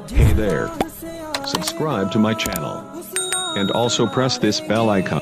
Hey there. Subscribe to my channel. And also press this bell icon.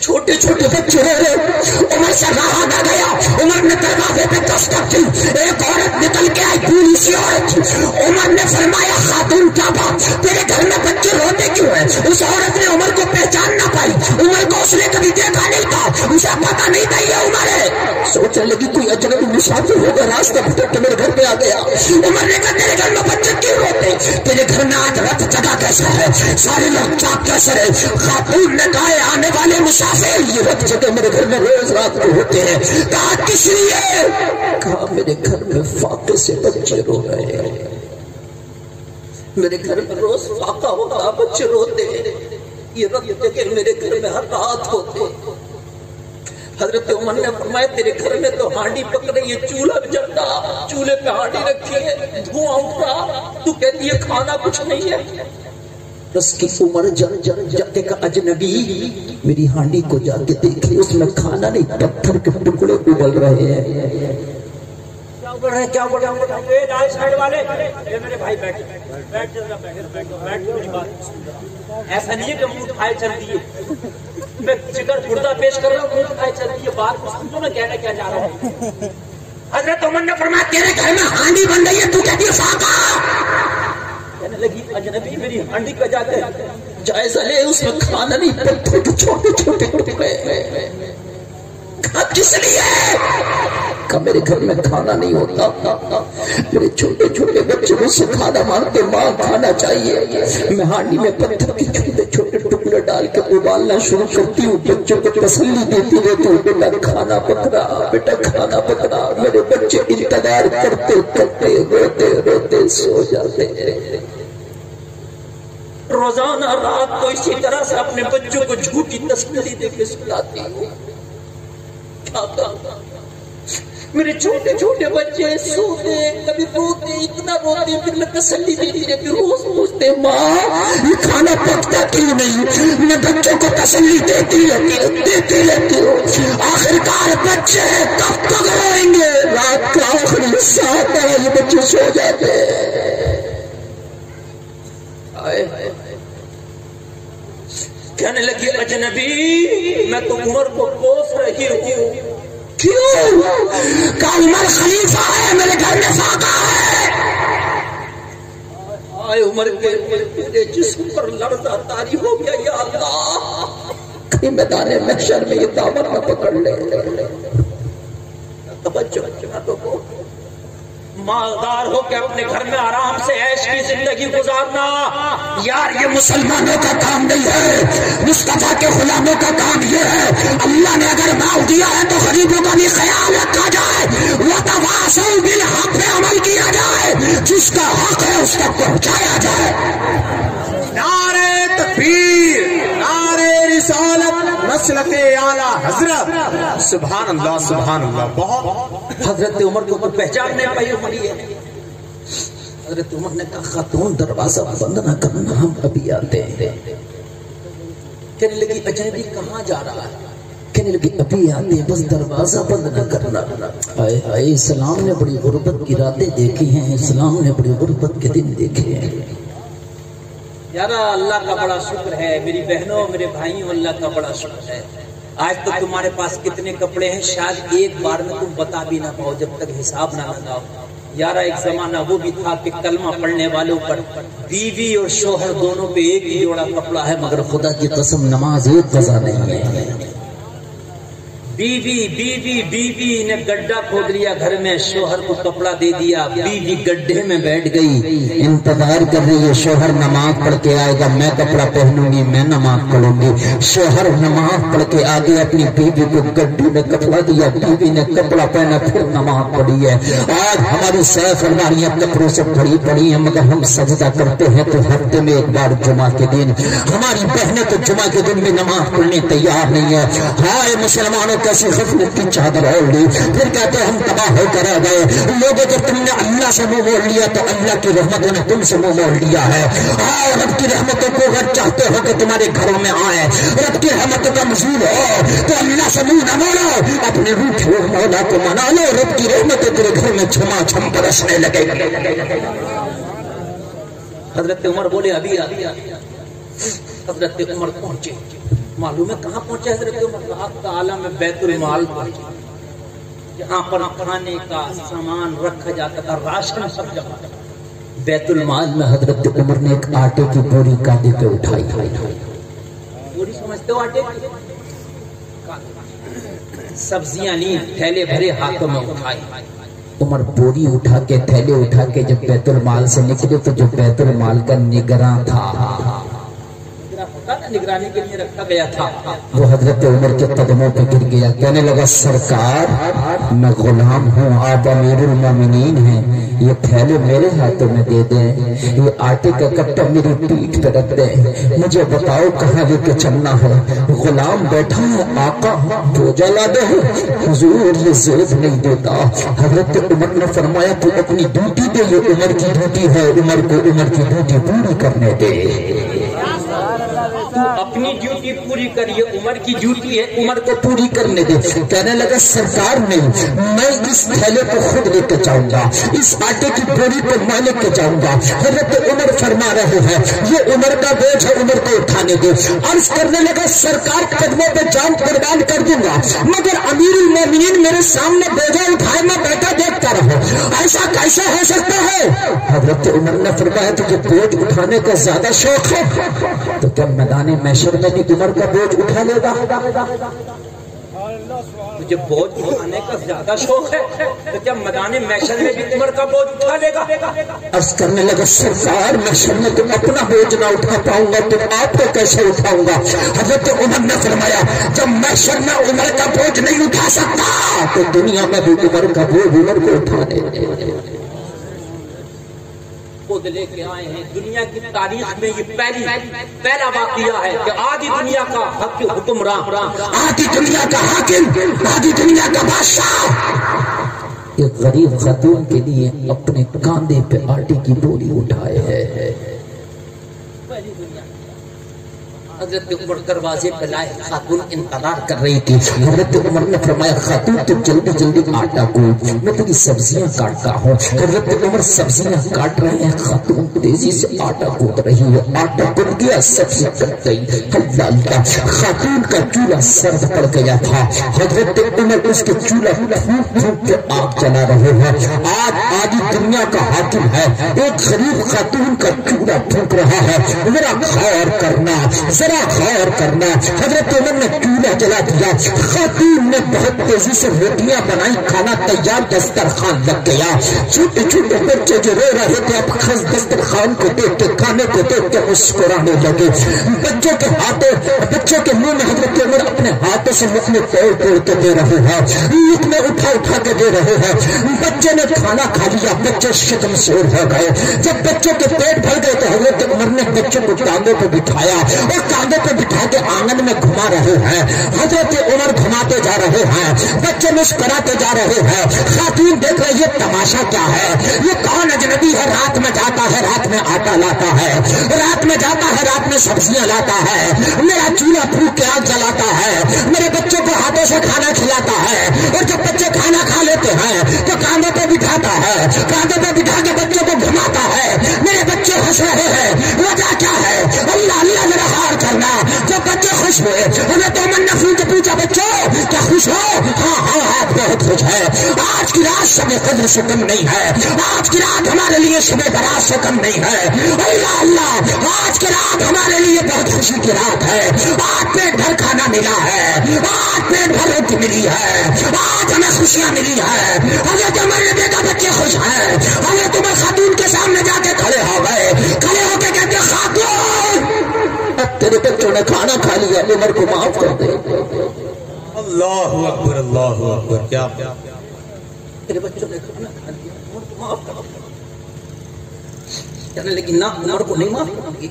چھوٹے چھوٹے بچے رو رہے، عمر سے رہا نہ گیا، عمر نے دروازے پہ دستک دی، ایک عورت نکل کے آئی، بوڑھی سی عورت تھی، عمر نے فرمایا خاتون کیا بات، تیرے گھر میں بچے روتے کیوں ہیں؟ اس عورت نے عمر کو پہچان نہ پائی، عمر کو اس نے کبھی دیکھا نہیں تھا، اسے پتا نہیں تھا یہ عمر ہے، سوچنے لگی کوئی اجنبی مسافر ہوگا، راستہ بھٹک کے میرے گھر پہ آ گیا۔ عمر نے کہا تیرے گھر میں بچے کیوں روتے، تیرے گھر میں آج رت جگہ کیسا ہے، سارے لوگ چاک کیسے رہے؟ خاتون نے کہا آنے والے مسافر یہ رت جگہ میرے گھر میں روز رات کو ہوتے ہیں۔ کہا کس لیے؟ کہا میرے گھر میں فاقے سے بچے رو رہے ہیں، میرے گھر میں روز فاقہ ہوتا بچے روتے ہیں، یہ رت جگہ میرے گھر میں ہر رات ہوتے ہیں۔ حضرت عمر نے فرمایا تیرے گھر میں تو ہانڈی پک رہی ہے، چولہا جل رہا، چولہے پہ ہانڈی رکھی ہے، دھواں اٹھ رہا، تو کہتی ہے کھانا کچھ نہیں ہے۔ اس کی عمر جاتے کا اجنبی میری ہانڈی کو جا کے دیکھی، اس میں کھانا نہیں پتھر کے ٹکڑے ابل رہے ہیں۔ کیا بڑھ رہا ہے سائڈ والے میرے بھائی بیٹھ میری بات ایسا نہیں ہے کہ منہ کھائے چلتی ہے، میں ذکر پردہ پیش کر رہا ہوں، منہ کھائے چلتی ہے، بات سمجھو میں کہنا کیا چاہ رہا ہوں۔ حضرت عمر نے فرمایا تیرے گھر میں ہانڈی بن رہی ہے، تو کہتی ہے فاقہ، کہنے لگی اجنبی میری ہانڈی کا جا کے جائزہ لے، اس میں کھانا نہیں پتھر کے چھوٹے چھوٹے ٹکڑے۔ کہا کس لیے؟ کہا میرے گھر میں کھانا نہیں ہوتا، میرے چھوٹے چھوٹے بچے مجھ سے کھانا مانگتے، ماں کھانا چاہیے، میں ہانڈی میں پتھر کے چھوٹے چھوٹے ٹکڑے ڈال کے ابالنا شروع کرتی ہوں، بچوں کو تسلی دیتی رہتی ہوں، بیٹا کھانا پک رہا، بیٹا کھانا پک رہا۔ میرے بچے انتظار کرتے کرتے روتے روتے سو جاتے ہیں۔ روزانہ رات کو اسی طرح سے اپنے بچوں کو جھوٹی تسلی دے کے سلاتی ہوں۔ میرے چھوٹے چھوٹے بچے سوتے کبھی روتے، اتنا روتے، پھر میں تسلی دیتی رہتی، روز پوچھتے ماں یہ کھانا پکتا کیوں نہیں؟ میں بچوں کو تسلی دیتی رہتی ہوں، آخرکار بچے کب تک روئیں گے؟ رات کا آخری حصہ آتا ہے، یہ بچے سو جاتے ہیں۔ کہنے لگی اجنبی میں تو عمر کو کوس رہی ہوں۔ کیوں؟ کہ عمر خلیفہ ہے، میرے گھر میں فاقہ ہے۔ آئے عمر کے میرے جسم پر لرزہ طاری ہو گیا، یا اللہ کہیں میدان محشر میں یہ دامن نہ پکڑ لے۔ توجہ کو مالدار ہو کے اپنے گھر میں آرام سے عیش کی زندگی گزارنا، یار یہ مسلمانوں کا کام نہیں ہے، مصطفیٰ کے غلاموں کا کام یہ ہے، اللہ نے اگر مال دیا ہے تو غریبوں کا بھی خیال رکھا جائے، وَتَوَاصَوْا بِالْحَقِّ پہ عمل کیا جائے، جس کا حق ہے اس تک پہنچایا جائے۔ نعرہ تکبیر، نعرہ رسالت، مسلک اعلیٰ حضرت، سبحان اللہ سبحان اللہ۔ بہت حضرت عمر کو پہچان نہیں پائی عمر ہے۔ حضرت عمر نے کہا خاتون دروازہ بند نہ کرنا، ہم ابھی آتے ہیں۔ کہنے لگی اجنبی کہاں جا رہا ہے؟ کہنے لگی ابھی آتے ہیں، بس دروازہ بند نہ کرنا۔ آئے اسلام نے بڑی غربت کی راتیں دیکھی ہیں، اسلام نے بڑی غربت کے دن دیکھے ہیں۔ یارا اللہ کا بڑا شکر ہے، میری بہنوں میرے بھائیوں، اللہ کا بڑا شکر ہے۔ آج تو تمہارے پاس کتنے کپڑے ہیں، شاید ایک بار میں تم بتا بھی نہ پاؤ جب تک حساب نہ لگاؤ۔ یارا ایک زمانہ وہ بھی تھا کہ کلمہ پڑھنے والوں پر بیوی اور شوہر دونوں پہ ایک ہی جوڑا کپڑا ہے، مگر خدا کی قسم نماز ایک قضا نہیں ہے۔ بیوی نے گڈھا کھود لیا گھر میں، شوہر کو کپڑا دے دیا، بیوی گڈھے میں بیٹھ گئی، انتظار کر رہی ہے شوہر نماز پڑھ کے آئے گا، میں کپڑا پہنوں گی، میں نماز پڑھوں گی۔ شوہر نماز پڑھ کے آگے اپنی بیوی کو گڈھے میں کپڑا دیا، بیوی نے کپڑا پہنا، پھر نماز پڑھی ہے۔ آج ہماری سیف الماریاں کپڑوں سے بھری پڑی ہیں، مگر ہم سجدہ کرتے ہیں تو ہفتے میں ایک بار جمعہ کے دن۔ ہماری بہنیں تو جمعہ کے دن بھی نماز پڑھنے تیار نہیں ہے۔ ہائے مسلمانوں کیسی غفلت کی چادر اوڑھ لی، پھر کہتے ہم تباہ ہو کر رہ گئے۔ لوگوں جب تم نے اللہ سے منہ موڑ لیا تو اللہ کی رحمتوں نے تم سے منہ موڑ لیا ہے۔ آؤ رب کی رحمتوں کو اگر چاہتے ہو کہ تمہارے گھروں میں آئے، رب کی رحمتوں کا نزول ہو تو اللہ سے منہ نہ موڑو، اپنے روح مولا کو منا لو، رب کی رحمتیں تیرے گھر میں چھما چھم برسنے لگے۔ حضرت عمر بولے ابھی حضرت عمر پہنچے، معلوم ہے کہاں پہنچے حضرت عمر؟ رات کا عالم میں بیت المال پہنچے، جہاں پر کھانے کا سامان رکھا جاتا تھا، راشن سب جمع تھا۔ بیت المال میں حضرت عمر نے ایک آٹے کی بوری کاندھے پہ اٹھائی، بوری سمجھتے ہو آٹے؟ سبزیاں لی، تھیلے بھرے ہاتھوں میں اٹھائی۔ عمر بوری اٹھا کے، تھیلے اٹھا کے جب بیت المال سے نکلے تو جو بیت المال کا نگراں تھا، نگرانی کے لیے رکھا گیا تھا، وہ حضرت عمر کے قدموں پہ گر گیا، کہنے لگا سرکار میں غلام ہوں، آپ امیر المومنین ہیں، یہ تھیلے میرے ہاتھوں میں دے دیں، یہ آٹے کا کٹا میری پیٹھ پہ رکھ دیں، مجھے بتاؤ کہاں لے کے چلنا ہے؟ غلام بیٹھا ہے، آقا بوجھا لا دے، حضور یہ زیب نہیں دیتا۔ حضرت عمر نے فرمایا تو اپنی ڈیوٹی دے، یہ عمر کی ڈیوٹی ہے، عمر کو عمر کی ڈیوٹی پوری کرنے دے۔ تو اپنی ڈیوٹی پوری کریے، عمر کی ڈیوٹی ہے عمر کو پوری کرنے دے۔ کہنے لگا سرکار نہیں، میں اس تھیلے کو خود لے کے جاؤں گا، اس آٹے کی بوری کو میں لے کے جاؤں گا۔ حضرت عمر فرما رہے ہیں یہ عمر کا بوجھ ہے، عمر کو اٹھانے دے۔ عرض کرنے لگا سرکار قدموں پہ جان قربان کر دوں گا، مگر امیر المومنین میرے سامنے بوجھا اٹھائے میں بیٹھا دیکھتا رہوں، ایسا کیسے ہو سکتا ہے؟ حضرت عمر نے فرمایا تجھے بوجھ اٹھانے کا زیادہ شوق ہے تو کیا میدان محشر میں بھی عمر کا بوجھ اٹھا لے گا؟ مجھے بوجھ اٹھانے کا زیادہ شوق ہے تو کیا میدان محشر میں بھی عمر کا بوجھ اٹھا لے گا؟ عرض کرنے لگا سرکار محشر میں تم اپنا بوجھ نہ اٹھا پاؤں گا تو آپ کو کیسے اٹھاؤں گا؟ حضرت عمر نے فرمایا جب محشر میں عمر کا بوجھ نہیں اٹھا سکتا تو دنیا میں بھی عمر کا بوجھ عمر کو اٹھانے دے۔ خود لے کے آئے ہیں، دنیا کی تاریخ میں یہ پہلا واقعہ ہے کہ آدھی دنیا کا حکمران، آدھی دنیا کا حاکم، آدھی دنیا کا بادشاہ ایک غریب خاتون کے لیے اپنے کاندھے پہ آٹے کی بوری اٹھائے ہے۔ حضرت عمر دروازے پہ لائے، خاتون انتظار کر رہی تھی۔ حضرت عمر نے فرمایا خاتون تو جلدی جلدی آٹا کوٹ، میں تیری سبزیاں کاٹتا ہوں۔ حضرت عمر سبزیاں کاٹ رہے ہیں، خاتون تیزی سے آٹا کوٹ رہی ہے، آٹا کٹ گیا، سبزی کٹ گئی۔ اللہ اللہ، خاتون کا چولہا سرد پڑ گیا تھا، حضرت عمر اس کے چولہا پھونک پھونک کے آگ جلا رہے ہیں۔ آج آدھی دنیا کا حاکم ہے، ایک غریب خاتون کا چولہا پھونک رہا ہے، میرا خیر کرنا، غور کرنا۔ حضرت عمر نے چولہا جلا دیا، خاتون نے بہت تیزی سے روٹیاں بنائی، کھانا تیار، دسترخوان لگ گیا۔ چھوٹے چھوٹے بچے جو رو رہے تھے اب دسترخوان کو دیکھ کے، کھانے کو دیکھ کے مسکرانے لگے۔ بچوں کے ہاتھوں، بچوں کے منہ میں حضرت عمر اپنے ہاتھوں سے لقمے توڑ توڑ کے دے رہے ہیں، لقمے اٹھا اٹھا کے دے رہے ہیں۔ بچے نے کھانا کھا لیا، بچے شکم سور ہو گئے۔ جب بچوں کے پیٹ بھر گئے تو حضرت عمر نے بچوں کو کاندھوں پہ بٹھایا اور کاندھے پہ بٹھا کے آنگن میں گھما رہے ہیں۔ حضرت عمر گھماتے جا رہے ہیں، بچے مسکراتے جا رہے ہیں۔ خاتون دیکھ رہے یہ تماشا کیا ہے، یہ کون اجنبی ہے، رات میں جاتا ہے، رات میں آٹا لاتا ہے، رات میں جاتا ہے، رات میں سبزیاں لاتا ہے، میرا چولہا پھونک کے آگ جلاتا ہے، میرے بچوں کو ہاتھوں سے کھانا کھلاتا ہے، اور جب بچے کھانا کھا لیتے ہیں تو کاندھے پہ بٹھاتا ہے، کاندھے پہ بٹھا کے بچوں کو گھماتا ہے، میرے بچے ہنس رہے ہیں، وجہ کیا ہے؟ اللہ اللہ میرا ہار کرنا۔ جب بچے خوش ہوئے، انہیں تو من نفی کے پوچھا بچوں کیا خوش ہو؟ ہاں ہاں آپ بہت خوش ہے، آج کی رات شب قدر سے کم نہیں ہے، آج کی رات ہمارے لیے شب برات سے کم نہیں ہے۔ اللہ اللہ، آج کی رات ہمارے لیے بہت خوشی کی رات ہے، آج پیٹ بھر کھانا ملا ہے، آج پیٹ بھر روٹی ملی ہے، آج ہمیں خوشیاں ملی ہے۔ حضرت عمر نے دیکھا بچے خوش ہیں، حضرت عمر خاتون کے سامنے جا کے کھڑے ہو گئے، کھڑے ہو کے کہتے خاتون تیرے بچوں نے کھانا کھا لیا، عمر کو معاف کر دے۔ اللہ اکبر، اللہ اکبر، کیا تیرے بچوں نے کھانا کھا لیا، عمر کو معاف کر دے۔ کہنے لگی نہ، عمر کو نہیں معاف کروں گی،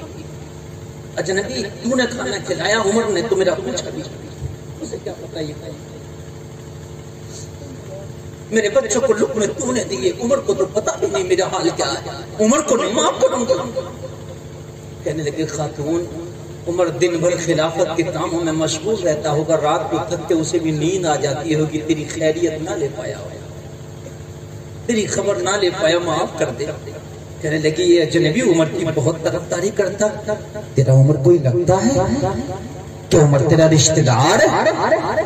اجنبی تو نے کھانا کھلایا، عمر نے تو میرا پوچھا بھی، اسے کیا پتا یہ کھایا، میرے بچوں کو لقمے تو نے دیے، عمر کو تو پتا بھی نہیں میرا حال کیا ہے، عمر کو نہیں معاف کروں گا۔ کہنے لگے خاتون عمر دن بھر خلافت کے کاموں میں مشغول رہتا ہوگا، رات کو تھک کے اسے بھی نیند آ جاتی ہوگی، تیری خیریت نہ لے پایا ہوگا، تیری خبر نہ لے پایا، معاف کر دے۔ کہنے لگی یہ اجنبی عمر کی بہت طرفداری کرتا، تیرا عمر کوئی لگتا ہے؟ کہ عمر تیرا رشتہ دار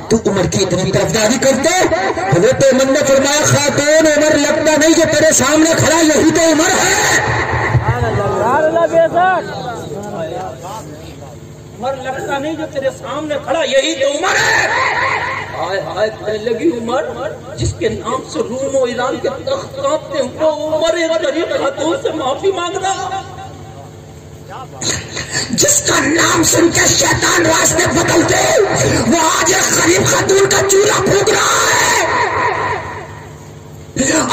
تو عمر کی اتنی طرفداری کرتے؟ حضرت عمر نے فرمایا خاتون عمر لگتا نہیں جو تیرے سامنے کھڑا یہی تو عمر ہے. عمر لگتا نہیں جو تیرے سامنے کھڑا یہی تو عمر ہے. ہائے ہائے کہنے لگی عمر جس کے نام سے روم و ایران کے تخت کانپتے ہیں وہ عمر غریب خاتون سے معافی مانگنا. جس کا نام سن کے شیطان راستے بدلتے وہ آج ایک غریب خاتون کا چولہا پھونک رہا ہے.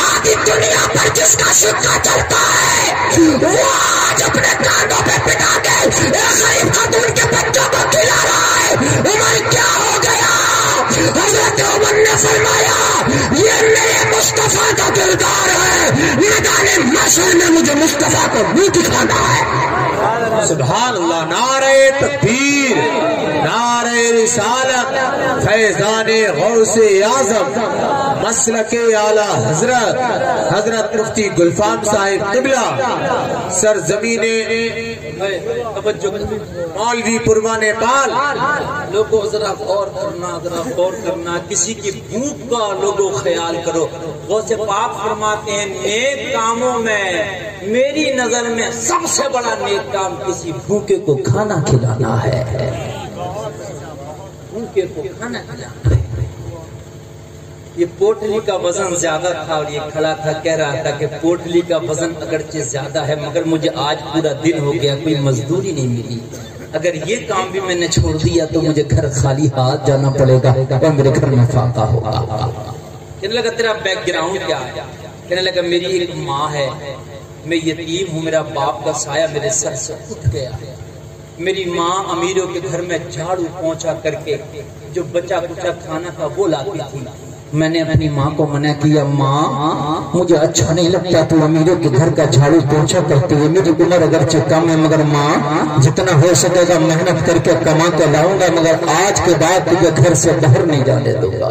آدھی دنیا پر جس کا سکہ چلتا ہے وہ آج اپنے کانوں پہ پٹا کے ایک غریب خاتون کے بچوں کو کھلا رہا ہے. عمر کیا ہو گیا؟ حضرت عمر نے فرمایا یہ میرے مصطفیٰ کا کردار ہے. میدان محشر میں مجھے مصطفیٰ کو منہ دکھانا ہے. سبحان اللہ. نعرہ تکبیر، نعرہ رسالت، فیضان غوث اعظم، مسلک اعلی حضرت مفتی گلفام صاحب قبلہ، سرزمین مولوی پورما نیپال. لوگوں ذرا غور کرنا کسی کی بھوک کا لوگوں خیال کرو. غوث پاک فرماتے ہیں نیک کاموں میں میری نظر میں سب سے بڑا نیک کام کسی بھوکے کو کھانا کھلانا ہے. بھوکے کو کھانا کھلانا ہے. یہ پوٹلی کا وزن زیادہ تھا اور یہ کھڑا تھا کہہ رہا تھا کہ پوٹلی کا وزن اگرچہ زیادہ ہے مگر مجھے آج پورا دن ہو گیا کوئی مزدوری نہیں ملی. اگر یہ کام بھی میں نے چھوڑ دیا تو مجھے گھر خالی ہاتھ جانا پڑے گا اور میرے گھر میں فاقہ ہوگا. کہنے لگا تیرا بیک گراؤنڈ کیا ہے؟ کہنے لگا میری ایک ماں ہے، میں یتیم ہوں، میرا باپ کا سایہ میرے سر سے اٹھ گیا. میری ماں امیروں کے گھر میں جھاڑو پہنچا کر کے جو بچا کچا کھانا تھا وہ لاتی تھی. میں نے اپنی ماں کو منع کیا، ماں مجھے اچھا نہیں لگتا تو امیروں کے گھر کا جھاڑو پہنچا کرتی ہے. میری عمر اگرچہ کم ہے مگر ماں جتنا ہو سکے گا محنت کر کے کما کے لاؤں گا مگر آج کے بعد تجھے گھر سے باہر نہیں جانے دوں گا.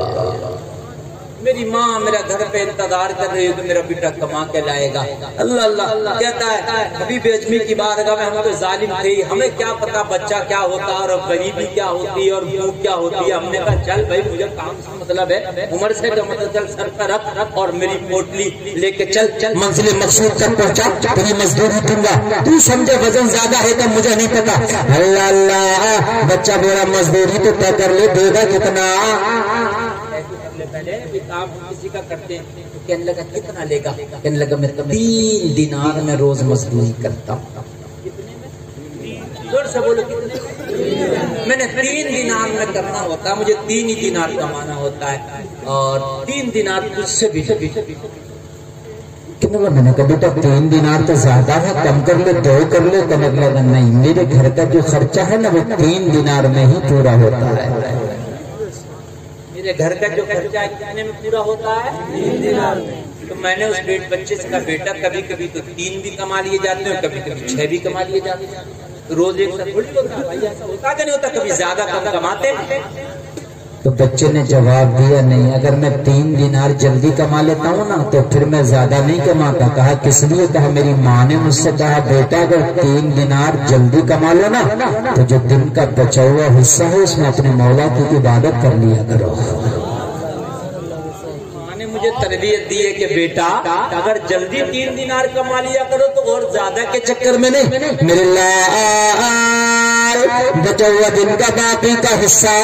میری ماں میرا گھر پہ انتظار کر رہی ہے کہ میرا بیٹا کما کے لائے گا. اللہ اللہ کہتا ہے حبیب اجمی کی بارگاہ میں ہم تو ظالم تھے، ہمیں کیا پتا بچہ کیا ہوتا اور غریبی کیا ہوتی ہے اور بھوک کیا ہوتی ہے. ہم نے کہا چل بھائی مجھے کام سے مطلب ہے، عمر سے کا مطلب چل سر پر رکھ اور میری پوٹلی لے کے چل منزل مقصود تک پہنچا، تیری مزدوری دوں گا. تو سمجھے وزن زیادہ ہے تو مجھے نہیں پتا. اللہ اللہ بچہ میرا مزدوری تو طے کر لے، دے گا کتنا؟ پہلے بھی کام کسی کا کرتے ہیں تو کہنے لگا کتنا لے گا؟ کہنے لگا میں 3 دینار میں روز مزدوری کرتا ہوں. کتنے میں؟ زور سے بولو کتنے؟ میں نے 3 دینار میں کرنا ہوتا ہے، مجھے 3 ہی دینار کمانا ہوتا ہے اور 3 دینار تجھ سے بھی. میں نے کہا بیٹا 3 دینار تو زیادہ ہے، کم کر لے 2 کر لے. کہنے لگا نہیں میرے گھر کا جو خرچہ ہے نا وہ 3 دینار میں ہی پورا ہوتا ہے. میرے گھر کا جو خرچہ ہے کتنے میں پورا ہوتا ہے؟ 3 دینار میں. تو میں نے اس بچے سے کہا بیٹا کبھی کبھی تو 3 بھی کما لیے جاتے ہیں کبھی کبھی 6 بھی کما لیے جاتے ہیں. روز ایک ساتھ تھوڑی ہوتا کہ نہیں ہوتا، کبھی زیادہ کم کماتے. تو بچے نے جواب دیا نہیں اگر میں 3 دینار جلدی کما لیتا ہوں نا تو پھر میں زیادہ نہیں کماتا. کہا کس لیے؟ کہا میری ماں نے مجھ سے کہا بیٹا اگر 3 دینار جلدی کما لو نا تو جو دن کا بچا ہوا حصہ ہے اس میں اپنے مولا کی عبادت کر لیا کرو. مجھے تربیت دی ہے کہ بیٹا اگر جلدی 3 دینار کما لیا کرو تو اور زیادہ کے چکر میں نہیں، میرے بچا ہوا دن کا باقی کا حصہ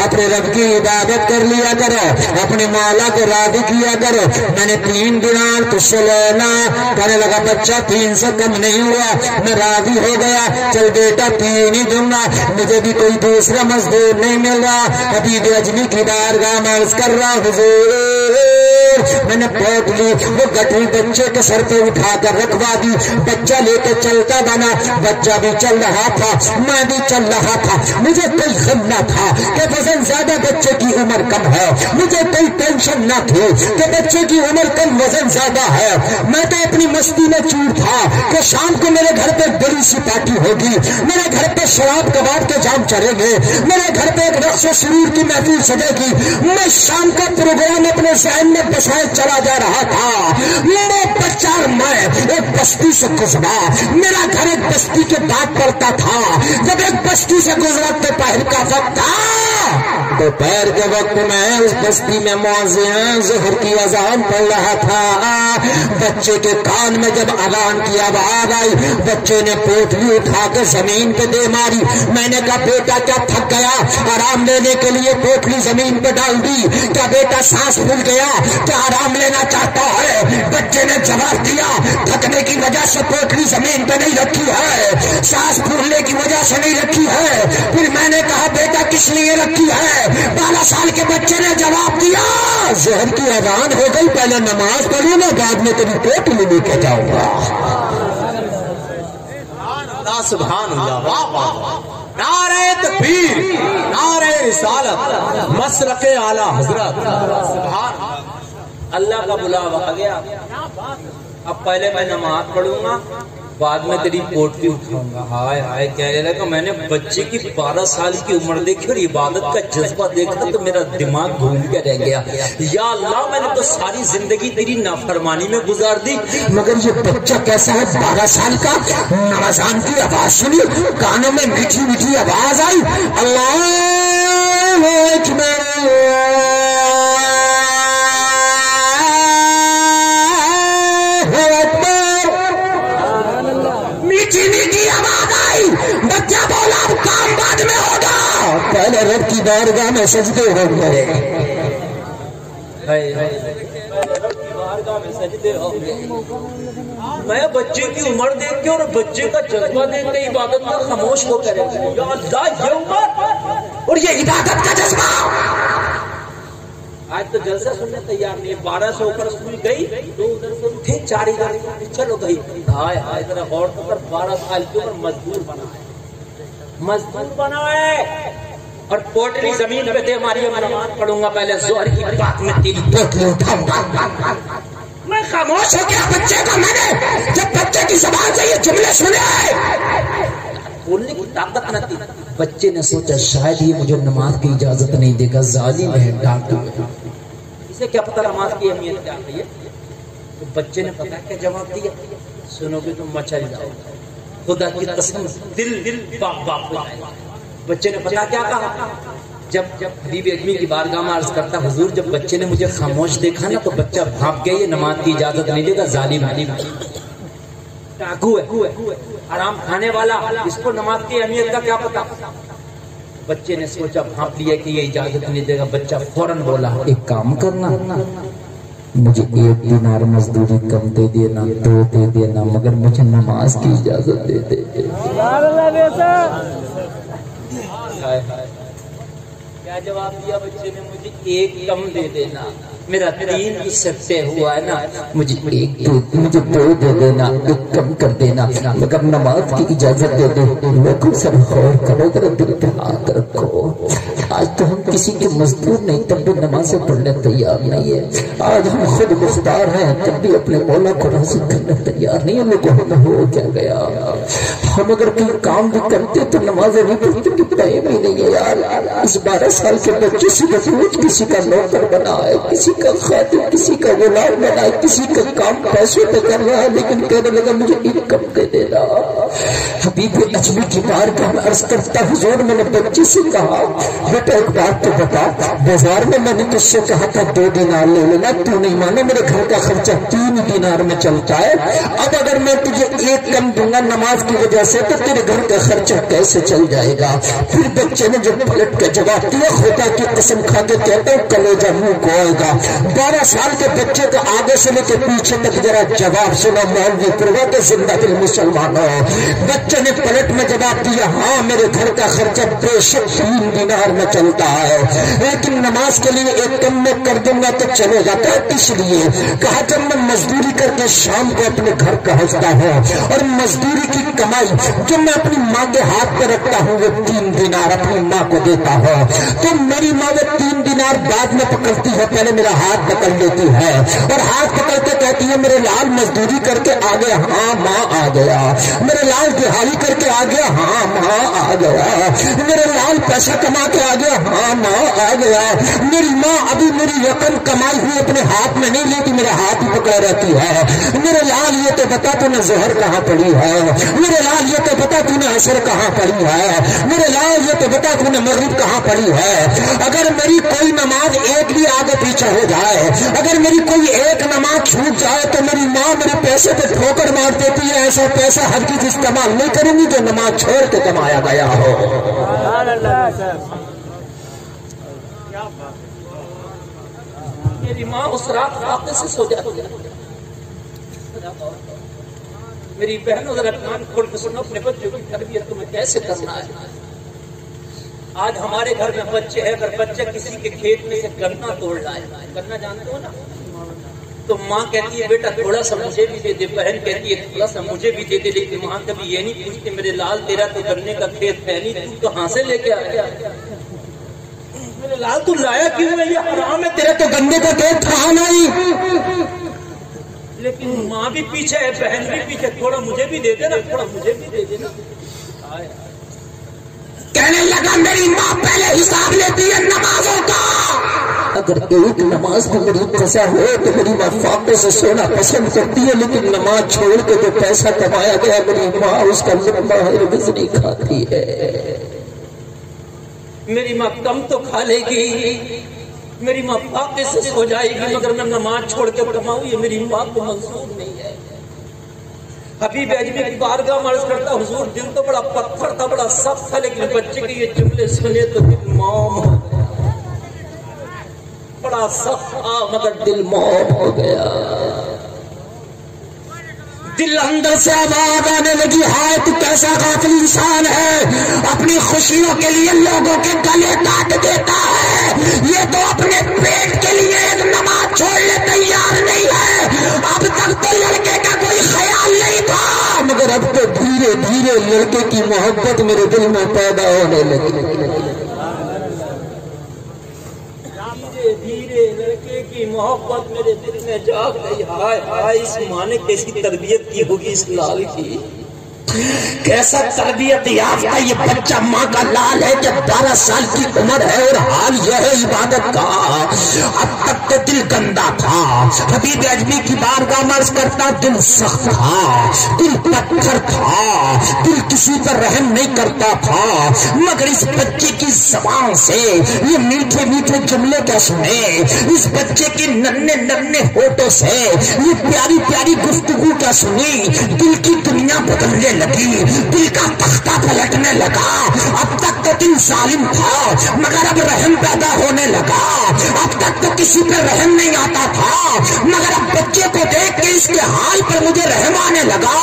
اپنے رب کی عبادت کر لیا کرو، اپنے مولا کو راضی کیا کرو. میں نے 3 دینار تجھ سے لینا. کہنے لگا بچہ 3 سے کم نہیں ہوا. میں راضی ہو گیا، چل بیٹا 3 ہی دوں گا، مجھے بھی کوئی دوسرا مزدور نہیں مل رہا. حبیب اجمی کی بارگاہ میں عرض کر رہا حضور میں نے پوٹلی وہ گٹھی بچے کے سر پہ اٹھا کر رکھوا دی. بچہ لے کے چلتا بنا، بچہ بھی چل رہا تھا میں بھی چل رہا تھا. مجھے کوئی غم نہ تھا کہ وزن زیادہ بچے کی عمر کم ہے، مجھے کوئی ٹینشن نہ تھی کہ بچے کی عمر کم وزن زیادہ ہے. میں تو اپنی مستی میں چور تھا کہ شام کو میرے گھر پہ بڑی سی پارٹی ہوگی، میرے گھر پہ شراب کباب کے جام چڑھیں گے، میرے گھر پہ ایک رقص و سرور کی محفل سجے گی. میں شام کا پروگرام اپنے ذہن میں سائے چلا جا رہا تھا، وہ بچہ اور میں ایک بستی سے گزرا، میرا گھر ایک بستی کے بعد پڑتا تھا، جب ایک بستی سے گزرا دوپہر کا وقت تھا، دوپہر کے وقت میں اس بستی میں مؤذن ظہر کی اذان پڑھ رہا تھا، بچے کے کان میں جب اذان کی آواز آئی، بچے نے پوٹلی اٹھا کے زمین پہ دے ماری، میں نے کہا بیٹا کیا تھک گیا؟ آرام لینے کے لیے پوٹلی زمین پہ ڈال دی، کیا بیٹا سانس پھول گیا؟ کیا آرام لینا چاہتا ہے؟ بچے نے جواب دیا تھکنے کی وجہ سے پوٹلی زمین پہ نہیں رکھی ہے، سانس پھولنے کی وجہ سے نہیں رکھی ہے۔ پھر میں نے کہا بیٹا کس لیے رکھی ہے؟ 12 سال کے بچے نے جواب دیا ظہر کی اذان ہو گئی، پہلے نماز پڑھوں گا بعد میں تیری پوٹلی لے کے جاؤں گا۔ سبحان اللہ، واہ واہ، نعرہ تکبیر، نعرہ رسالت، مسلک اعلی حضرت، سبحان اللہ کا بلاوا آ گیا۔ اب پہلے میں نماز پڑھوں گا بعد میں تیری پوٹلی اٹھاؤں گا۔ ہائے ہائے کیا لگا، میں نے بچے کی 12 سال کی عمر دیکھی اور عبادت کا جذبہ دیکھا تو میرا دماغ گھوم کے رہ گیا۔ یا اللہ میں نے تو ساری زندگی تیری نافرمانی میں گزار دی، مگر یہ بچہ کیسا ہے 12 سال کا؟ اذان کی آواز سنی، کانوں میں میٹھی میٹھی آواز آئی، اللہ اکبر، بچہ بولا اب کام بعد میں ہوگا، پہلے رب کی بارگاہ میں سجدے ہو گئے، میں بچے کی عمر دیکھ کے اور بچے کا جذبہ دیکھ کے عبادت میں خاموش ہو کر یا اللہ یہ عمر اور یہ عبادت کا جذبہ۔ آج تو جلسہ سننے تیار نہیں، 12 سے اوپر اسکول گئی، 2 ادھر سے اٹھے، 4 ادھر سے چلو گئی۔ ہائے ہائے ذرا غور تو کر، 12 سال کی عمر مزدور بنا ہے، مزدور بنا ہے، اور پوٹلی زمین پہ دے ماری، میں نماز پڑھوں گا پہلے ظہر کی بات میں تیری پوٹلی اٹھاؤں گا۔ میں خاموش ہو گیا بچے کا، میں نے جب بچے کی زبان سے یہ جملے سنے، بولنے کی طاقت نہ تھی۔ بچے نے سوچا شاید یہ مجھے نماز کی اجازت نہیں دے گا، ظالم ہے، ڈاکو ہے، اسے کیا پتہ نماز کی اہمیت کیا ہے۔ تو بچے نے پتا کیا جواب دیا، سنو گے تو مچل جاؤ، خدا کی قسم دل باپ باپ ہو جائے گا۔ بچے نے پتا کیا کہا، جب حبیب اکرم کی بارگاہ میں عرض کرتا حضور جب بچے نے مجھے خاموش دیکھا نا تو بچہ بھاگ گیا، یہ نماز کی اجازت نہیں دے گا، ظالم ہے، ڈاکو ہے، حرام کھانے والا، اس کو نماز کی اہمیت کا کیا پتا۔ بچے نے سوچا بھانپ لیا کہ یہ اجازت نہیں دے گا، بچہ فوراً بولا ایک کام کرنا، مجھے 1 دینار مزدوری کم دے دینا، 2 دے دینا، مگر مجھے نماز کی اجازت دے دے۔ کیا جواب دیا بچے نے، مجھے 1 کم دے دینا، میرا 3 اس سے ہوا ہے نا، مجھے 2 دے دینا، 1 کم کر دینا، مگر نماز کی اجازت دے دے۔ لوگوں سب غور کرو، ذرا دل پہ ہاتھ رکھو، آج تو ہم کسی کے مزدور نہیں تب بھی نمازیں پڑھنے تیار نہیں ہے، آج ہم خود مختار ہیں تب بھی اپنے مولا کو راضی کرنے تیار نہیں ہے۔ لوگوں ہو کیا گیا، ہم اگر کوئی کام بھی کرتے تو نمازیں نہیں پڑھتے کہ ٹائم ہی نہیں ہے یار۔ اس 12 سال کے بچے سے روز کسی کا نوکر بنا ہے، کسی کا خادم، کسی کا غلام بنا ہے، کسی کا کام پیسوں پہ کر رہا ہے، لیکن کہنے لگا مجھے 1 کم دے دینا۔ حبیب اجمی کی بارگاہ میں عرض کرتا حضور میں نے بچے سے کہا بیٹا ایک بات تو بتا، بازار میں نے تجھ سے کہا تھا 2 دینار لے لینا، تو نہیں مانا، میرے گھر کا خرچہ 3 دینار میں چلتا ہے، اب اگر میں تجھے 1 کم دوں گا نماز کی وجہ سے تو تیرے گھر کا خرچہ کیسے چل جائے گا۔ پھر بچے نے جب پلٹ کے جواب دیا خدا کی قسم کھا کے کہتا ہوں کلیجہ منہ کو آئے گا۔ 12 سال کے بچے کا آگے سے لے کے پیچھے تک ذرا جواب سنا مولوی پروا کے زندہ دل مسلمانوں۔ بچے نے پلٹ میں جواب دیا ہاں میرے گھر کا خرچہ بے شک 3 دینار میں چلتا ہے، لیکن نماز کے لیے 1 کم میں کر دوں گا تو چلے گا، تو اس لیے کہا جب میں مزدوری کر کے شام کو اپنے گھر پہنچتا ہوں اور مزدوری کی کمائی جو میں اپنی ماں کے ہاتھ پہ رکھتا ہوں وہ 3 دینار اپنی ماں کو دیتا ہوں، تو میری ماں وہ 3 دینار دینار بعد میں پکڑتی ہے، پہلے میرا ہاتھ پکڑ لیتی ہے اور ہاتھ پکڑ کے کہتی ہے میرے لال مزدوری کر کے آ گیا، ہاں ماں آ گیا، میرے لال دہاڑی کر کے آ گیا، ہاں ماں آ گیا، میرے لال پیسہ کما کے آ گیا، ہاں ماں آ گیا۔ میری ماں ابھی میری رقم کمائی ہوئی اپنے ہاتھ میں نہیں لیتی، میرے ہاتھ ہی پکڑ رہتی ہے۔ میرے لال یہ تو بتا تو نے ظہر کہاں پڑی ہے، میرے لال یہ تو بتا تو نے عصر کہاں پڑی ہے، میرے لال یہ تو بتا تو نے مغرب کہاں پڑی ہے۔ اگر میری کوئی نماز ایک بھی آگے پیچھے ہو جائے، اگر میری کوئی ایک نماز چھوٹ جائے تو میری ماں میرے پیسے پہ ٹھوکر مار دیتی ہے، ایسا پیسہ ہرگز استعمال نہیں کروں گی جو نماز چھوڑ کے کمایا گیا ہو۔ میری ماں اس رات فاقے سے سو جاتی ہے۔ میری بہنوں ذرا کان کھول کے سنو، اپنے بچوں کی تربیت تمہیں کیسے کرنا ہے۔ آج ہمارے گھر میں بچے ہیں، اگر بچہ کسی کے کھیت میں سے گنا توڑ لائے، گنا جانتے ہو نا، تو ماں کہتی ہے بیٹا تھوڑا سا مجھے بھی دے دے، بہن کہتی ہے تھوڑا سا مجھے بھی دے دے، لیکن ماں کبھی یہ نہیں پوچھتے میرے لال تیرا تو گنے کا کھیت ہے نہیں، تو کہاں سے لے کے آیا؟ میرے لال تو لایا کیوں ہے؟ یہ حرام ہے، تیرے تو گنے کا کھیت تھا نہیں۔ لیکن ماں بھی پیچھے ہے، بہن بھی پیچھے، تھوڑا مجھے بھی دے دینا، تھوڑا مجھے بھی دے دینا۔ کہنے لگا میری ماں پہلے حساب لیتی ہے نمازوں کا، اگر ایک نماز کو میری قضا ہو تو میری ماں فاقے سے سونا پسند کرتی ہے، لیکن نماز چھوڑ کے جو پیسہ کمایا گیا میری ماں اس کا لقمہ ہرگز نہیں کھاتی ہے۔ میری ماں کم تو کھا لے گی، میری ماں فاقے سے سو جائے گی، مگر میں نماز چھوڑ کے کماؤں یہ میری ماں کو منظور نہیں ہے۔ حبیب اجمی کی بارگاہ میں عرض کرتا حضور دل تو بڑا پتھر تھا، بڑا سخت تھا، لیکن بچے کے یہ جملے سنے تو دل موم ہو گیا۔ بڑا سخت تھا مگر دل موم ہو گیا۔ دل اندر سے آواز آنے لگی، ہائے تو کیسا غافل انسان ہے، اپنی خوشیوں کے لیے لوگوں کے گلے کاٹ دیتا ہے، یہ تو اپنے پیٹ کے لیے ایک نماز چھوڑنے تیار نہیں ہے۔ اب تک تو لڑکے کا کوئی خیال نہیں تھا، مگر اب تو دھیرے دھیرے لڑکے کی محبت میرے دل میں پیدا ہونے لگی۔ دھیرے لڑکے کی محبت میرے دل میں جاگ گئی۔ ہائے ہائے اس ماں نے کیسی تربیت کی ہوگی اس لال کی، کیسا تربیت یافتہ یہ بچہ ماں کا لال ہے، جب 12 سال کی عمر ہے اور حال یہ ہے عبادت کا۔ اب تک تو دل گندا تھا، حبیب اجمی کی بارگاہ میں عرض کرتا دل سخت تھا، دل پتھر تھا، دل کسی پر رحم نہیں کرتا تھا، مگر اس بچے کی زبان سے یہ میٹھے میٹھے جملے کیا سنے، اس بچے کے ننھے ننھے ہونٹوں سے یہ پیاری پیاری گفتگو کیا سنی، دل کی دنیا بدلنے لگی، دل کا تختہ پلٹنے لگا۔ اب تک تو دل ظالم تھا مگر اب رحم پیدا ہونے لگا، اب تک تو کسی پہ رحم نہیں آتا تھا مگر اب بچے کو دیکھ کے اس کے حال پر مجھے رحم آنے لگا۔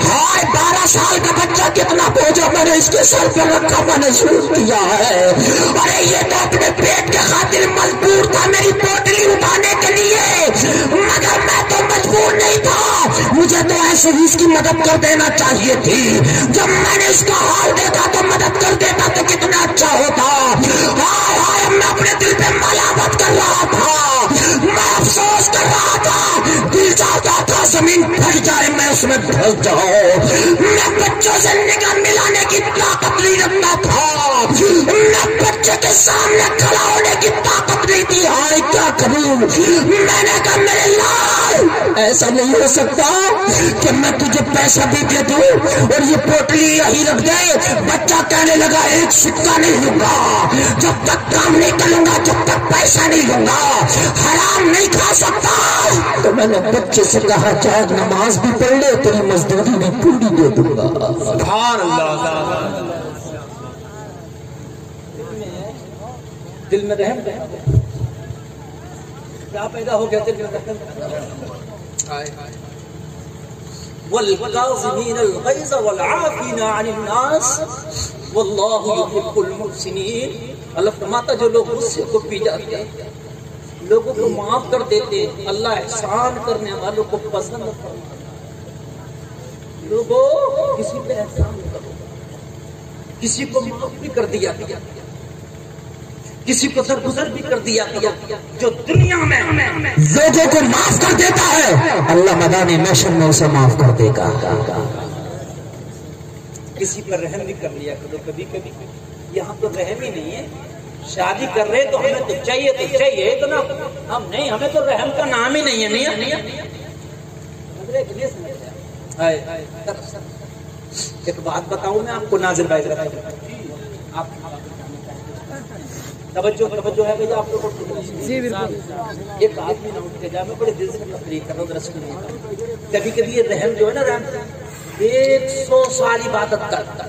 ہائے 12 سال کا بچہ کتنا بوجھا میں نے اس کے سر پر رکھا، میں نے ظلم کیا ہے، ارے یہ تو اپنے پیٹ کے خاطر مجبور تھا میری پوٹلی اٹھانے کے لیے، مگر میں تو مجبور نہیں تھا، مجھے تو ایسے ہی اس کی مدد کر دینا چاہیے تھی۔ جب میں نے اس کا حال دیکھا تو مدد کر دیتا تو کتنا اچھا ہوتا۔ ہائے ہائے میں اپنے دل پہ ملامت کر رہا تھا، میں افسوس کر رہا تھا، دل چاہتا تھا زمین پھٹ جائے میں اس میں پھنس جاؤں، میں بچوں سے نگاہ ملانے کی طاقت نہیں رکھتا تھا، میں بچے کے سامنے کھڑا ہونے کی طاقت نہیں تھی۔ ہائے کیا کروں، میں نے کہا میرے لال ایسا نہیں ہو سکتا کہ میں تجھے پیسہ بھی دے دوں اور یہ پوٹلی یہی رکھ دے۔ بچہ کہنے لگا ایک سکہ نہیں لوں گا، جب تک کام نہیں کروں گا، جب تک پیسہ نہیں لوں گا، حرام نہیں کھا سکتا۔ تو میں نے بچے سے کہا چاہے نماز بھی پڑھ لے تیری مزدوری بھی پوری دے دوں گا۔ سبحان اللہ۔ دل میں رحم کیا پیدا ہو گیا، دل میں رحم والکاظمین الغیظ والعافین عن الناس واللہ یحب المحسنین۔ اللہ فرماتا جو لوگ غصے کو پی جاتے ہیں، لوگوں کو معاف کر دیتے ہیں، اللہ احسان کرنے والوں کو پسند فرماتا ہے۔ لوگوں کسی پہ احسان کرو، کسی کو معاف بھی کر دیا، کسی کو درگزر بھی کر دیا جو دنیا میں لوگوں کو معاف کر دیتا ہے، اللہ میدان محشر میں اسے معاف کر دے گا۔ کسی پر رحم بھی کر لیا کرو کبھی کبھی، یہاں تو رحم ہی نہیں ہے۔ شادی کر رہے تو ہمیں تو چاہیے اتنا، ہم نہیں، ہمیں تو رحم کا نام ہی نہیں ہے۔ ایک بات بتاؤں میں آپ کو ناظر بھائی، آپ توجہ ہے بھائی آپ کو؟ ایک آدمی نہ اٹھ کے جائے، میں بڑے دل سے تقریر کر رہا ہوں، رسول اللہ کبھی کبھی یہ رحم جو ہے نا، رحم 100 سال عبادت کرتا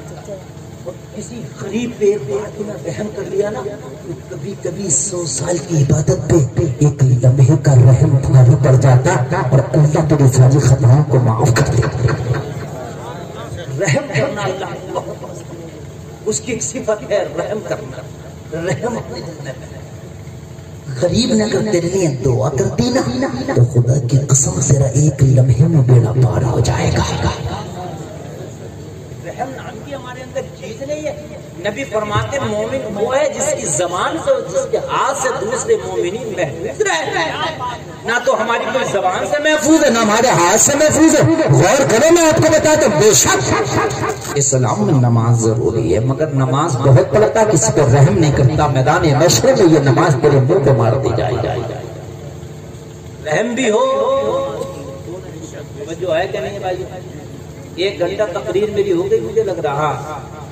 اور کسی غریب پہ ایک بار میں رحم کر لیا نا، تو کبھی کبھی 100 سال کی عبادت پہ ایک لمحے کا رحم بھاری پڑ جاتا اور اللہ تیری ساری خطاؤں کو معاف کر دیتا۔ رحم کرنا اللہ بہت پسند ہے، اس کی ایک صفت ہے رحم کرنا۔ رحم اپنے دل میں ہے۔ غریب نے اگر تیرے لیے دعا کرتی نا تو خدا کی قسم تیرا ایک لمحے میں بیڑا پار ہو جائے گا۔ رحم نام کی ہمارے اندر چیز نہیں ہے۔ نبی فرماتے مومن وہ ہے جس کی زبان سے، جس کے ہاتھ سے دوسرے مومنین محفوظ رہتے ہیں۔ نہ تو ہماری کوئی زبان سے محفوظ ہے، نہ ہمارے ہاتھ سے محفوظ ہے۔ غور کرو، میں آپ کو بتاتا ہوں، بے شک اسلام میں نماز ضروری ہے، مگر نماز بہت پڑھتا، کسی پر رحم نہیں کرتا، میدان محشر میں یہ نماز تیرے منہ پہ مار دی جائے۔ رحم بھی ہو جو ہے کہ نہیں بھائی؟ 1 گھنٹہ تقریر میری ہو گئی مجھے لگ رہا،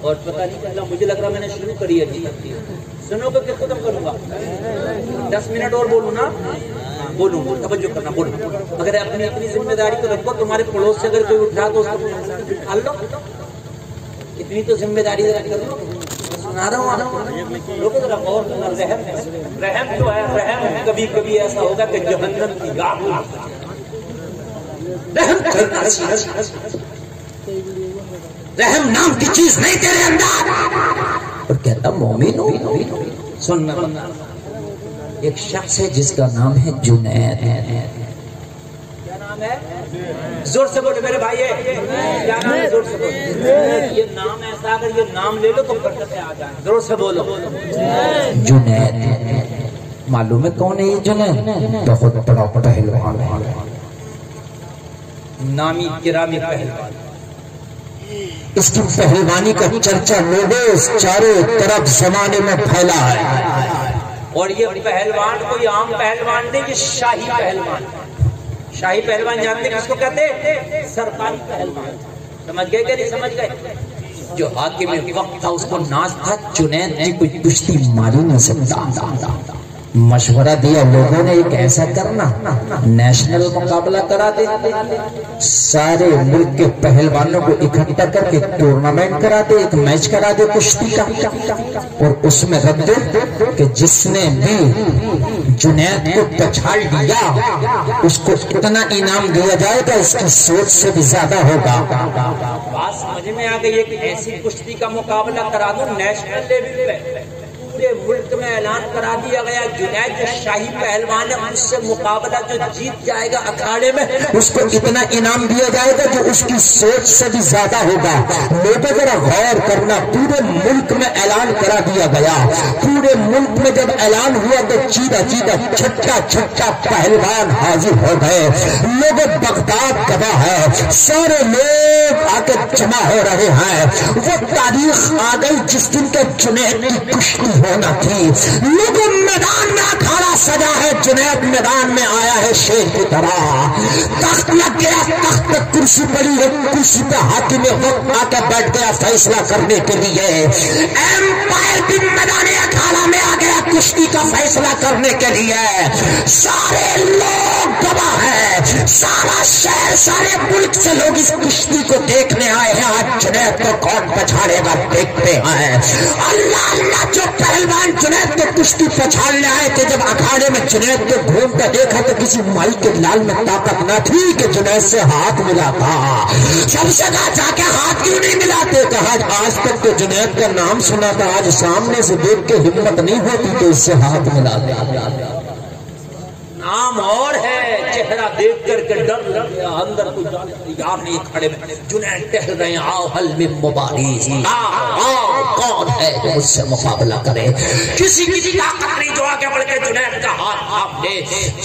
اور پتہ نہیں چلا، مجھے لگ رہا میں نے شروع کری ہے۔ سنو کہ ختم کروں گا، 10 منٹ اور بولوں نا، بولوں، توجہ کرنا، بولوں۔ اگر اپنی ذمہ داری کو رکھو، تمہارے پڑوس سے اگر کوئی اٹھا تو اس کو ڈال لو، اتنی تو ذمہ داری کر لو۔ سنا رہا ہوں لوگوں ذرا غور کرنا۔ رحم جو ہے، رحم کبھی کبھی ایسا ہوگا کہ جہنم کی آگ رحم کرنا، رحم نام کی چیز نہیں تیرے اندر۔ اور کہتا مومن ہو، سننا، ایک شخص ہے جس کا نام ہے جنید۔ کیا نام ہے؟ زور سے بولے میرے بھائی، کیا نام ہے؟ زور سے بولے۔ یہ نام ایسا، اگر یہ نام لے لو تو برکتیں آ جائیں۔ زور سے بولو، جنید۔ معلوم ہے کون ہے یہ جنید؟ بہت بڑا پہلوان ہے، نامی گرامی پہلوان۔ اس کی پہلوانی کا چرچا لوگوں چاروں طرف زمانے میں پھیلا ہے، اور یہ پہلوان کوئی عام پہلوان نہیں، یہ شاہی پہلوان۔ شاہی پہلوان جانتے کس کو کہتے ہیں؟ سرکاری پہلوان۔ سمجھ گئے کہ نہیں سمجھ گئے؟ جو حاکم وقت تھا اس کو ناز تھا، جنید نے کوئی کشتی ماری نہیں سکتا۔ مشورہ دیا لوگوں نے ایک ایسا کرنا، نیشنل مقابلہ کرا دے، سارے ملک کے پہلوانوں کو اکٹھا کر کے ٹورنامنٹ کرا دے، ایک میچ کرا دے کشتی کا، اور اس میں رکھ دے کہ جس نے بھی جنید کو پچھاڑ دیا اس کو اتنا انعام دیا جائے گا، اس کی سوچ سے بھی زیادہ ہوگا۔ بات سمجھ میں آ گئی ہے کہ ایسی کشتی کا مقابلہ کرا دو نیشنل لیول پہ، پورے ملک میں اعلان کرا دیا گیا جنید جو شاہی پہلوان ہے اس سے مقابلہ جو جیت جائے گا اکھاڑے میں اس کو اتنا انعام دیا جائے گا جو اس کی سوچ سے بھی زیادہ ہوگا۔ لوگوں ذرا غور کرنا، پورے ملک میں اعلان کرا دیا گیا، پورے ملک میں جب اعلان ہوا تو چیدہ چھٹا پہلوان حاضر ہو گئے۔ لوگ بغداد گواہ ہے، سارے لوگ آ کے جمع ہو رہے ہیں۔ وہ تاریخ آ گئی جس دن کے جنید کی کشتی ہونا تھی، لوگوں میدان میں اکھاڑا سجا ہے، جنید میدان میں آیا ہے شیر کی طرح، تخت لگ گیا، تخت پہ کرسی پڑی ہے، کرسی پہ حاکم وقت آ کے بیٹھ گیا فیصلہ کرنے کے لیے۔ ایمپائر بھی میدان اکھاڑا میں آ گیا کشتی کا فیصلہ کرنے کے لیے۔ سارے لوگ گواہ ہیں، سارا شہر، سارے ملک سے لوگ اس کشتی کو دیکھنے آئے ہیں، آج جنید کو کون پچھاڑے گا دیکھتے ہیں۔ اللہ اللہ، جو پہلوان جنید کو کشتی پچھاڑنے آئے تھے، جب اکھاڑے میں جنید کو گھوم کر دیکھا تو کسی مائی کے لال میں طاقت نہ تھی کہ جنید سے ہاتھ ملاتا۔ سب سے کہا جا کے ہاتھ کیوں نہیں ملاتے؟ کہا آج تک تو جنید کا نام سنا تھا، آج سامنے سے دیکھ کے ہمت نہیں ہوتی تو اس سے ہاتھ ملاتے۔ نام اور ہے، چہرہ دیکھ کر کے ڈر لگ گیا، اندر کوئی یار نہیں کھڑے میں جنید ٹہل رہے ہیں، آؤ حل میں مبارز، آؤ کون ہے جو مجھ سے مقابلہ کرے؟ کسی کی طاقت نہیں جو آگے بڑھ کے جنید کا ہاتھ تھام لے۔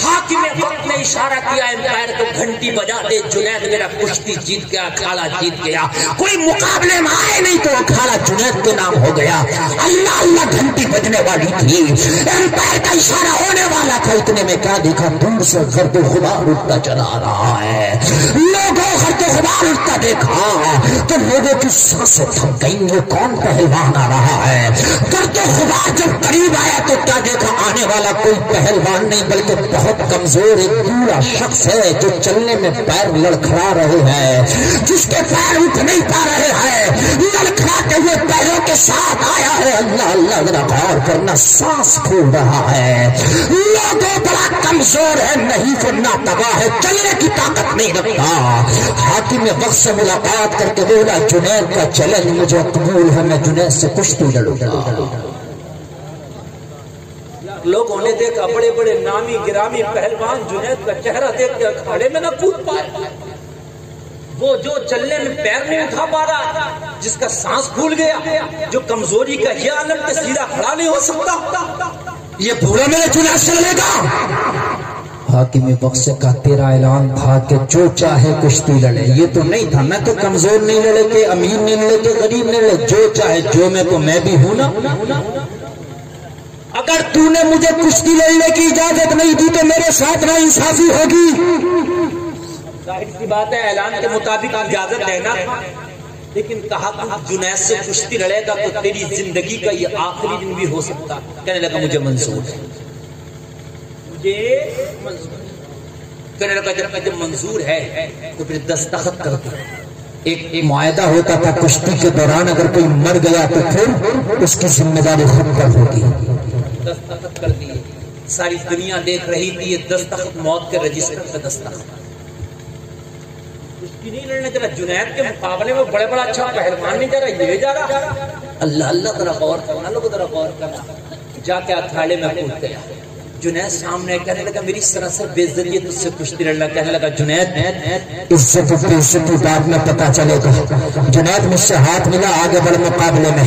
حاکم وقت نے اشارہ کیا امپائر کو گھنٹی بجا دے، جنید میرا کشتی جیت گیا، اکھاڑا جیت گیا، کوئی مقابلے میں آئے نہیں تو اکھاڑا جنید کے نام ہو گیا۔ اللہ اللہ گھنٹی بجنے والی تھی، امپائر کا اشارہ ہونے والا تھا، اتنے میں کیا دیکھا؟ دور سے گرد و غبار اٹھتا چلا رہا ہے۔ لوگوں گرد و غبار اٹھتا دیکھا تو لوگوں کی سانسیں تھم گئیں، وہ کون پہلوان آ رہا ہے؟ گرد و غبار جب قریب آیا تو کیا دیکھا؟ آنے والا کوئی پہلوان نہیں بلکہ بہت کمزور ایک بوڑھا شخص ہے جو چلنے میں پیر لڑکھڑا رہے ہیں، جس کے پیر اٹھ نہیں پا رہے ہیں، لڑکھڑاتے ہوئے پیروں کے ساتھ آیا ہے۔ اللہ اللہ ذرا غور کرنا، سانس پھول رہا ہے، لوگوں بڑا کمزور ہے، نہیں فرنا تباہ ہے، چلنے کی طاقت نہیں رکھتا۔ حاکم وقت سے ملاقات کر کے بولا جنید کا چیلنج مجھے قبول ہے، میں جنید سے کشتی لڑوں گا۔ لوگوں نے دیکھا بڑے بڑے نامی گرامی پہلوان جنید کا چہرہ دیکھ کے کھڑے میں نہ کود پائے، وہ جو چلنے میں پیر نہیں اٹھا پا رہا، جس کا سانس پھول گیا، جو کمزوری کا یہ عالم کہ سیدھا کھڑا نہیں ہو سکتا، یہ پورا میرے جنید سے لڑے گا۔ حاکم وقت کا تیرا اعلان تھا کہ جو چاہے کشتی لڑے، یہ تو نہیں تھا میں تو کمزور نہیں لڑے کہ امیر نہیں لڑے کہ غریب نہیں لڑے، جو چاہے، جو میں تو میں بھی ہوں نا۔ اگر تو نے مجھے کشتی لڑنے کی اجازت نہیں دی تو میرے ساتھ نا انصافی ہوگی۔ ظاہر سی بات ہے اعلان کے مطابق اجازت دینا تھا، لیکن کہا کہ جنید سے کشتی لڑے گا تو تیری زندگی کا یہ آخری دن بھی ہو سکتا۔ کہنے لگا مجھے منظور ہے، مجھے کہنے لگا جب منظور ہے تو پھر دستخط کر دو۔ ایک معاہدہ ہوتا تھا کشتی کے دوران اگر کوئی مر گیا تو پھر اس کی ذمہ داری خود پر ہوگی۔ دستخط کر دیے، ساری دنیا دیکھ رہی تھی، یہ دستخط موت کے رجسٹر پہ دستخط۔ کشتی نہیں لڑنے جا رہا، جنید کے مقابلے میں بڑے بڑا اچھا پہلوان نہیں جا رہا، یہ جا رہا۔ اللہ اللہ ذرا غور کرنا، لوگ ذرا غور کرنا۔ جا کے اکھاڑے میں کود گیا، جنید سامنے کہنے لگا میری سراسر بے عزتی ہے، تجھ سے کشتی لڑنا۔ کہنے لگا جنید عزت و بے عزتی بعد میں پتا چلے گا، جنید مجھ سے ہاتھ ملا، آگے بڑھ مقابلے میں،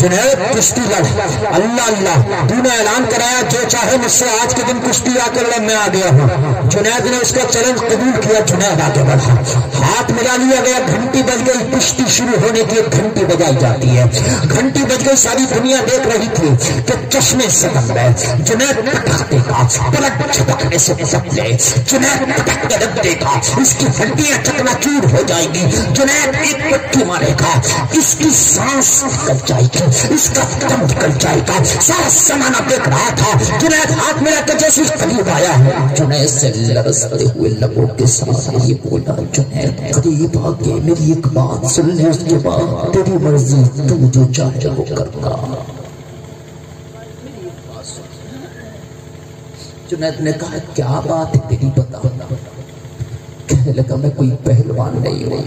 جنید کشتی لڑ۔ اللہ اللہ تو نے اعلان کرایا جو چاہے مجھ سے آج کے دن کشتی آ کر لڑ، میں آ گیا ہوں۔ جنید نے اس کا چیلنج قبول کیا، جنید آگے بڑھا، ہاتھ ملا لیا گیا، گھنٹی بج گئی، کشتی شروع ہونے کی ایک گھنٹی بجائی جاتی ہے، گھنٹی بج گئی، ساری دنیا دیکھ رہی تھی کہ چشمے سے بن گئے، جنید پٹک گا، پلٹ چھپکنے سے پسک لے، جنید پٹک کے رکھ دے گا، اس کی ہڈیاں چکنا چور ہو جائے گی، جنید ایک پٹکی مارے گا، اس کی سانس نکل جائے گی، اس کا دم نکل جائے گا، سارا زمانہ دیکھ رہا تھا۔ جنید ہاتھ ملا کے جیسے قریب آیا ہے، جنید سے لرزتے ہوئے لبوں کے ساتھ یہ بولا، جنید قریب آ کے میری ایک بات سن لے، اس کے بعد تیری مرضی، تو جو چاہے وہ کرنا۔ جنید نے کہا کیا بات ہے تیری، بتا۔ کہنے لگا میں کوئی پہلوان نہیں ہوں،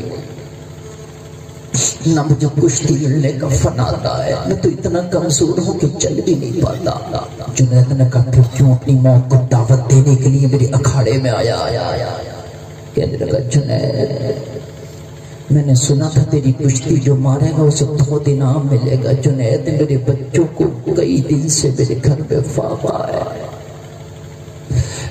نہ مجھے کشتی لڑنے کا فن آتا ہے، میں تو اتنا کمزور ہوں کہ چل بھی نہیں پاتا۔ جنید نے کہا پھر کیوں اپنی موت کو دعوت دینے کے لیے میرے اکھاڑے میں آیا؟ کہنے لگا جنید میں نے سنا تھا تیری کشتی جو مارے گا اسے بہت انعام ملے گا۔ جنید میرے بچوں کو کئی دن سے میرے گھر میں فاقہ ہے،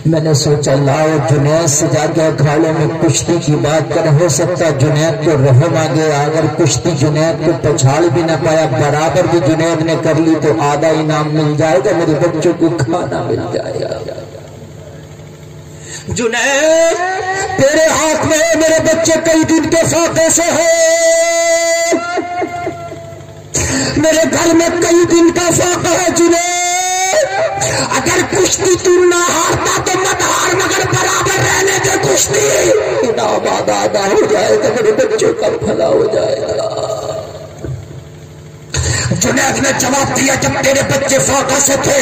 میں نے سوچا لاؤ جنید سے جا کے اکھاڑے میں کشتی کی بات کر، ہو سکتا جنید کو رحم آ گیا، اگر کشتی جنید کو پچھاڑ بھی نہ پایا، برابر بھی جنید نے کر لی تو آدھا انعام مل جائے گا، میرے بچوں کو کھانا مل جائے گا۔ جنید تیرے ہاتھ میں میرے بچے کئی دن کے فاقے سے ہیں، میرے گھر میں کئی دن کا فاقہ ہے جنید، اگر کشتی تو نہ ہارتا تو مت ہار، مگر برابر رہنے دے کشتی، انعام آدھا ہو جائے گا، میرے بچوں کا بھلا ہو جائے گا۔ جنید نے جواب دیا جب تیرے بچے فاقہ سے تھے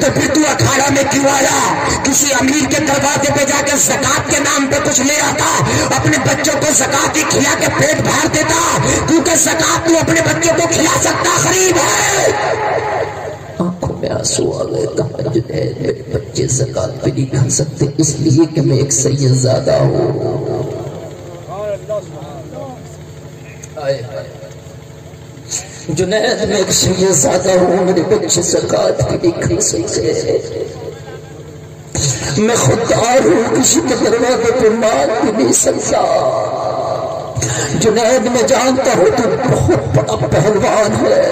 تو پھر تو اکھاڑا میں کیوں آیا؟ کسی امیر کے دروازے پہ جا کے زکات کے نام پہ کچھ لے آتا، اپنے بچوں کو زکات ہی کھلا کے پیٹ بھار دیتا، کیونکہ زکات تو اپنے بچوں کو کھلا سکتا، غریب ہے۔ آنکھوں میں میں آنسو آ گئے. کہا جنید میرے بچے زکات بھی نہیں کھا سکتے اس لیے کہ میں ایک سید زادہ ہوں. جنید میں ایک سید زادہ ہوں, میرے بچے زکات بھی نہیں کھا سکتے. میں خوددار ہوں, کسی کے دروازے پہ مار بھی نہیں سکتا. جنید میں جانتا ہوں تو بہت بڑا پہلوان ہے.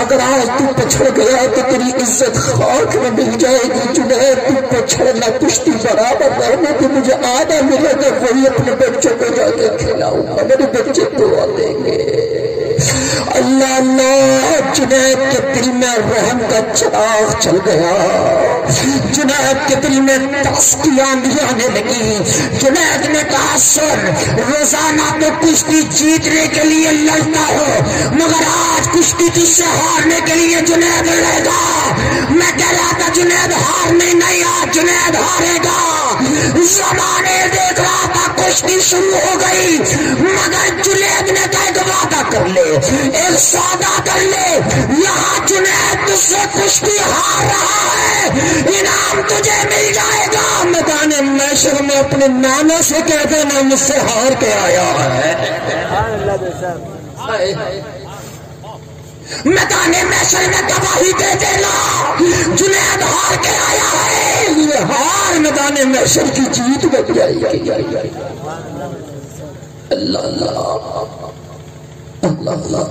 اگر آج تو پچھڑ گیا تو تیری عزت خاک میں مل جائے گی. جنید تو پچھڑنا کشتی برابر رہنے تو مجھے آدھا ملے گا, وہی اپنے بچوں کو جا کے کھلاؤں گا. میرے بچے دعا دیں گے. اللہ اللہ. جنید کے دل میں رحم کا چراغ چل گیا. جنید کے دل میں ترس کی آندھی آنے لگی. جنید نے کہا سن, روزانہ تو کشتی جیتنے کے لیے لڑتا ہو مگر آج کشتی تجھ سے ہارنے کے لیے جنید لڑے گا. میں کہہ رہا تھا جنید ہارنے نہیں, آج جنید ہارے گا. زمانے دیکھ رہا تھا کشتی شروع ہو گئی مگر جنید نے کہا ایک وعدہ کر لے, ایک سودا کر لے. یہاں جنید تجھ سے کشتی ہار رہا ہے, انعام تجھے مل جائے گا. میدان محشر میں اپنے نانا سے کہہ دینا مجھ سے ہار کے آیا ہے. میدان محشر میں گواہی دے دینا جنید ہار کے آیا ہے. یہ ہار میدان محشر کی جیت بن جائے گی. اللہ اللہ اللہ اللہ.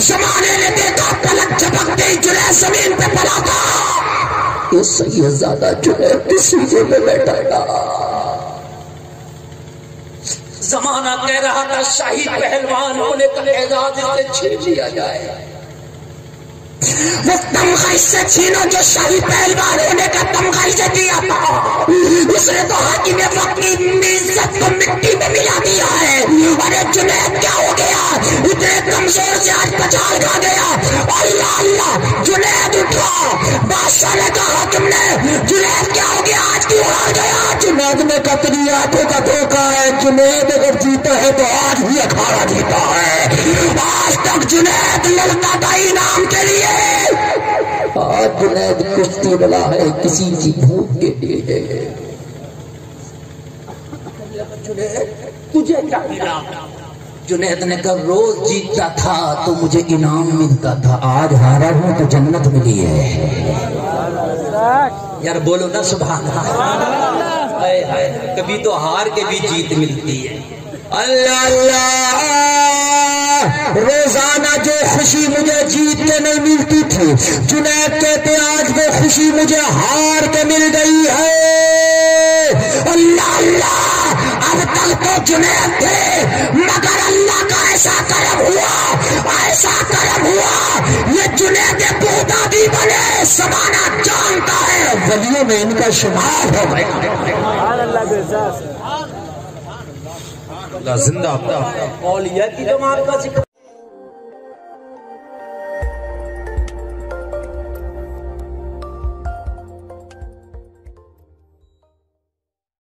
زمانے نے دیکھا پلک جھپکتے ہی جنید زمین پہ پڑا تھا. یہ سید زادہ جنید کی سینے میں بیٹھا تھا. زمانہ کہہ رہا تھا شاہی پہلوان ہونے کا اعزاز اسے چھین لیا جائے. وہ تمغہ اس سے چھینو جو شاہی پہلوان ہونے کا تمغہ اسے دیا تھا. اس نے تو حاکم وقت کی عزت کو مٹی میں ملا دیا ہے. ارے جنید کیا ہو گیا, اتنے کمزور سے آج پچھال کھا گیا. اللہ اللہ. جنید اٹھا. بادشاہ نے کہا حاکم نے جنید کیا ہو گیا, آج کیوں ہار گیا. جنید نے کہا تیری آنکھوں کا دھوکہ ہے. جنید اگر جیتا ہے تو آج بھی اکھاڑا جیتا ہے. آج تک جنید لڑتا تھا انعام کے لیے, آج جنید کشتی بلا ہے کسی کی بھوک کے لیے. جنید تجھے کیا ملا. جنید نے کہا روز جیتتا تھا تو مجھے انعام ملتا تھا, آج ہارا ہوں تو جنت ملی ہے. یار بولو نا سبحان اللہ. کبھی تو ہار کے بھی جیت ملتی ہے. اللہ اللہ. روزانہ جو خوشی مجھے جیت کے نہیں ملتی تھی, جنید کہتے آج وہ خوشی مجھے ہار کے مل گئی ہے. اللہ اللہ. اب تک تو جنید تھے مگر اللہ کا ایسا کرم ہوا, ایسا کرم ہوا, یہ جنید بغدادی بنے. زمانہ جانتا ہے ولیوں میں ان کا شمار ہو گیا. زندہ اولیاء کی جماعت کا ذکر